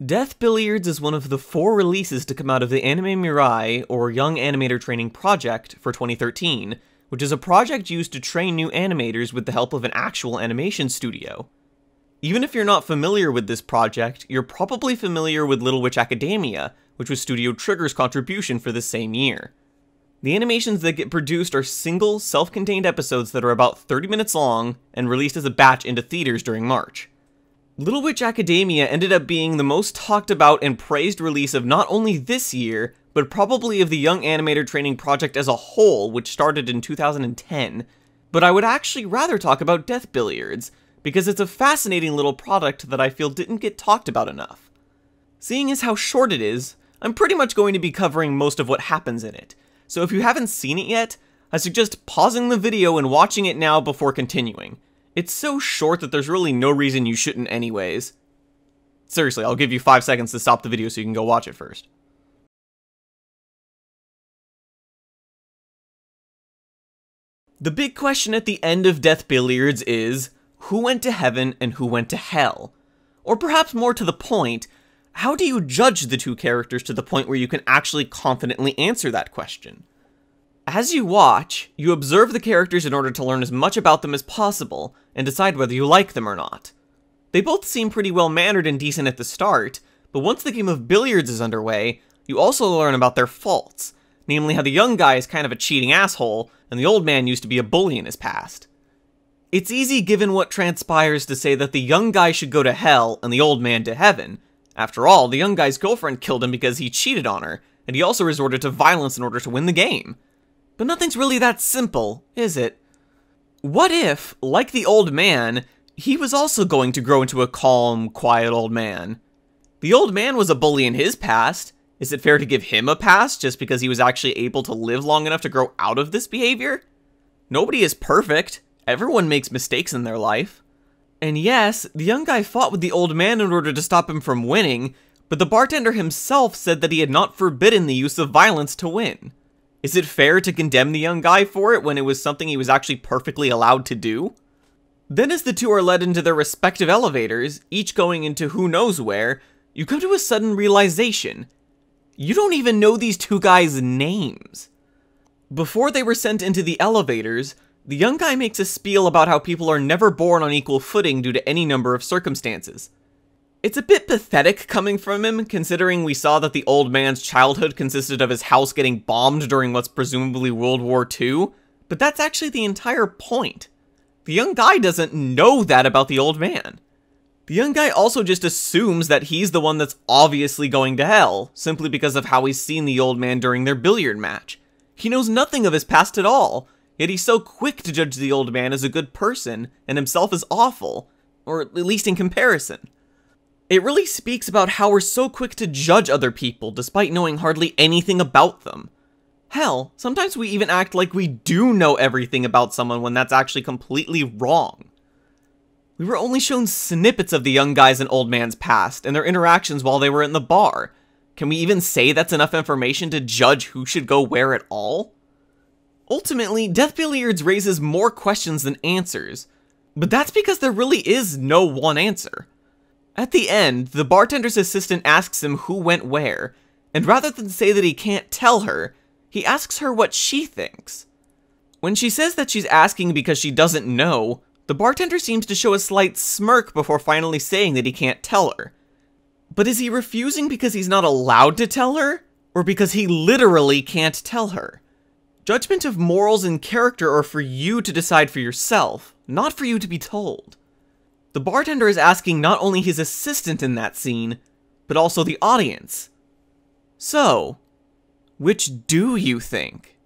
Death Billiards is one of the 4 releases to come out of the Anime Mirai, or Young Animator Training Project, for 2013, which is a project used to train new animators with the help of an actual animation studio. Even if you're not familiar with this project, you're probably familiar with Little Witch Academia, which was Studio Trigger's contribution for the same year. The animations that get produced are single, self-contained episodes that are about 30 minutes long and released as a batch into theaters during March. Little Witch Academia ended up being the most talked about and praised release of not only this year, but probably of the Young Animator Training Project as a whole, which started in 2010. But I would actually rather talk about Death Billiards, because it's a fascinating little product that I feel didn't get talked about enough. Seeing as how short it is, I'm pretty much going to be covering most of what happens in it, so if you haven't seen it yet, I suggest pausing the video and watching it now before continuing. It's so short that there's really no reason you shouldn't anyways. Seriously, I'll give you 5 seconds to stop the video so you can go watch it first. The big question at the end of Death Billiards is, who went to heaven and who went to hell? Or perhaps more to the point, how do you judge the 2 characters to the point where you can actually confidently answer that question? As you watch, you observe the characters in order to learn as much about them as possible, and decide whether you like them or not. They both seem pretty well-mannered and decent at the start, but once the game of billiards is underway, you also learn about their faults, namely how the young guy is kind of a cheating asshole, and the old man used to be a bully in his past. It's easy given what transpires to say that the young guy should go to hell and the old man to heaven. After all, the young guy's girlfriend killed him because he cheated on her, and he also resorted to violence in order to win the game. But nothing's really that simple, is it? What if, like the old man, he was also going to grow into a calm, quiet old man? The old man was a bully in his past. Is it fair to give him a pass just because he was actually able to live long enough to grow out of this behavior? Nobody is perfect. Everyone makes mistakes in their life. And yes, the young guy fought with the old man in order to stop him from winning, but the bartender himself said that he had not forbidden the use of violence to win. Is it fair to condemn the young guy for it when it was something he was actually perfectly allowed to do? Then as the 2 are led into their respective elevators, each going into who knows where, you come to a sudden realization. You don't even know these 2 guys' names. Before they were sent into the elevators, the young guy makes a spiel about how people are never born on equal footing due to any number of circumstances. It's a bit pathetic coming from him, considering we saw that the old man's childhood consisted of his house getting bombed during what's presumably World War II, but that's actually the entire point. The young guy doesn't know that about the old man. The young guy also just assumes that he's the one that's obviously going to hell, simply because of how he's seen the old man during their billiard match. He knows nothing of his past at all, yet he's so quick to judge the old man as a good person, and himself as awful, or at least in comparison. It really speaks about how we're so quick to judge other people despite knowing hardly anything about them. Hell, sometimes we even act like we do know everything about someone when that's actually completely wrong. We were only shown snippets of the young guy's and old man's past and their interactions while they were in the bar. Can we even say that's enough information to judge who should go where at all? Ultimately, Death Billiards raises more questions than answers, but that's because there really is no one answer. At the end, the bartender's assistant asks him who went where, and rather than say that he can't tell her, he asks her what she thinks. When she says that she's asking because she doesn't know, the bartender seems to show a slight smirk before finally saying that he can't tell her. But is he refusing because he's not allowed to tell her, or because he literally can't tell her? Judgment of morals and character are for you to decide for yourself, not for you to be told. The bartender is asking not only his assistant in that scene, but also the audience. So, which do you think?